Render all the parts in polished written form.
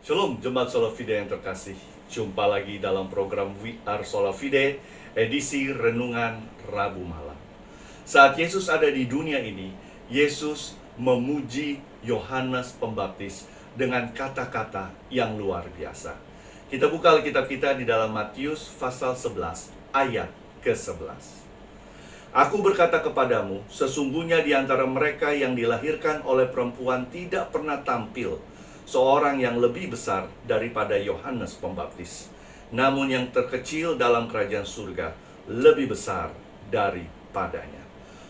Shalom, Jemaat Sola Fide yang terkasih. Jumpa lagi dalam program We Are Sola Fide, edisi Renungan Rabu Malam. Saat Yesus ada di dunia ini, Yesus memuji Yohanes Pembaptis dengan kata-kata yang luar biasa. Kita buka Alkitab kita di dalam Matius pasal 11, ayat ke-11. Aku berkata kepadamu, sesungguhnya di antara mereka yang dilahirkan oleh perempuan tidak pernah tampil seorang yang lebih besar daripada Yohanes Pembaptis. Namun yang terkecil dalam kerajaan surga lebih besar daripadanya.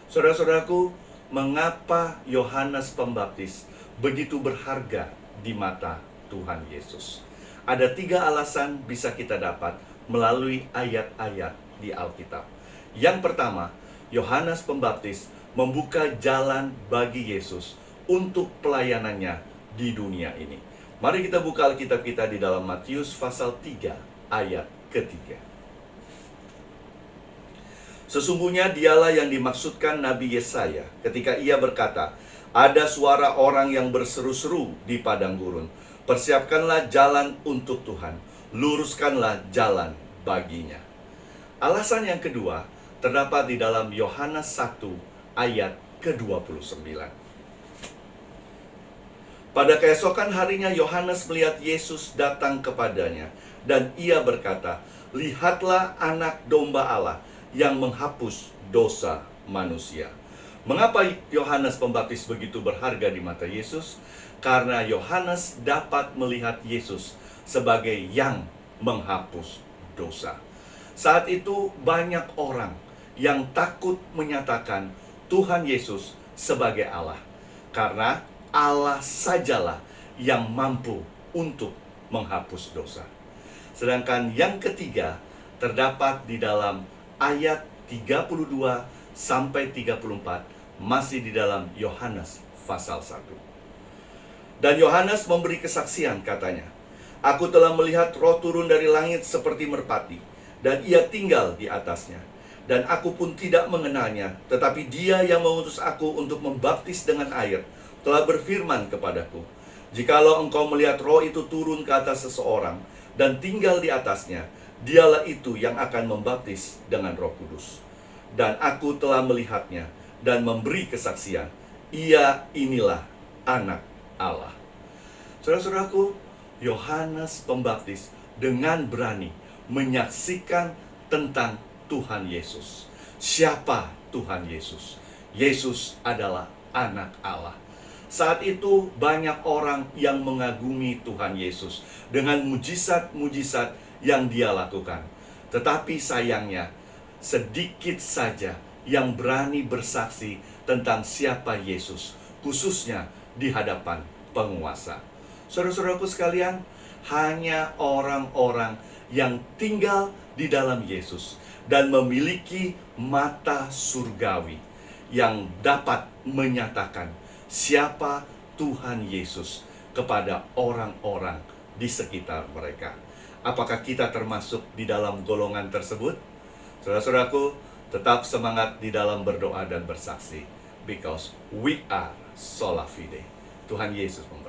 Saudara-saudaraku, mengapa Yohanes Pembaptis begitu berharga di mata Tuhan Yesus? Ada 3 alasan bisa kita dapat melalui ayat-ayat di Alkitab. Yang pertama, Yohanes Pembaptis membuka jalan bagi Yesus untuk pelayanannya di dunia ini. Mari kita buka Alkitab kita di dalam Matius pasal 3 ayat ke-3. Sesungguhnya dialah yang dimaksudkan Nabi Yesaya ketika ia berkata, ada suara orang yang berseru-seru di padang gurun, persiapkanlah jalan untuk Tuhan, luruskanlah jalan baginya. Alasan yang kedua terdapat di dalam Yohanes 1 ayat ke-29. Pada keesokan harinya Yohanes melihat Yesus datang kepadanya, dan ia berkata, lihatlah anak domba Allah yang menghapus dosa manusia. Mengapa Yohanes Pembaptis begitu berharga di mata Yesus? Karena Yohanes dapat melihat Yesus sebagai yang menghapus dosa. Saat itu banyak orang yang takut menyatakan Tuhan Yesus sebagai Allah, karena Allah sajalah yang mampu untuk menghapus dosa. Sedangkan yang ketiga terdapat di dalam ayat 32 sampai 34, masih di dalam Yohanes pasal 1. Dan Yohanes memberi kesaksian, katanya, aku telah melihat Roh turun dari langit seperti merpati, dan ia tinggal di atasnya. Dan aku pun tidak mengenalnya, tetapi dia yang mengutus aku untuk membaptis dengan air telah berfirman kepadaku, jikalau engkau melihat Roh itu turun ke atas seseorang dan tinggal di atasnya, dialah itu yang akan membaptis dengan Roh Kudus. Dan aku telah melihatnya dan memberi kesaksian, ia inilah anak Allah. Saudara-saudaraku, Yohanes Pembaptis dengan berani menyaksikan tentang Tuhan Yesus. Siapa Tuhan Yesus? Yesus adalah anak Allah. Saat itu banyak orang yang mengagumi Tuhan Yesus dengan mujizat-mujizat yang dia lakukan. Tetapi sayangnya, sedikit saja yang berani bersaksi tentang siapa Yesus, khususnya di hadapan penguasa. Saudara-saudaraku sekalian, hanya orang-orang yang tinggal di dalam Yesus dan memiliki mata surgawi yang dapat menyatakan siapa Tuhan Yesus kepada orang-orang di sekitar mereka. Apakah kita termasuk di dalam golongan tersebut? Saudara-saudaraku, tetap semangat di dalam berdoa dan bersaksi, because we are sola fide. Tuhan Yesus memberkati.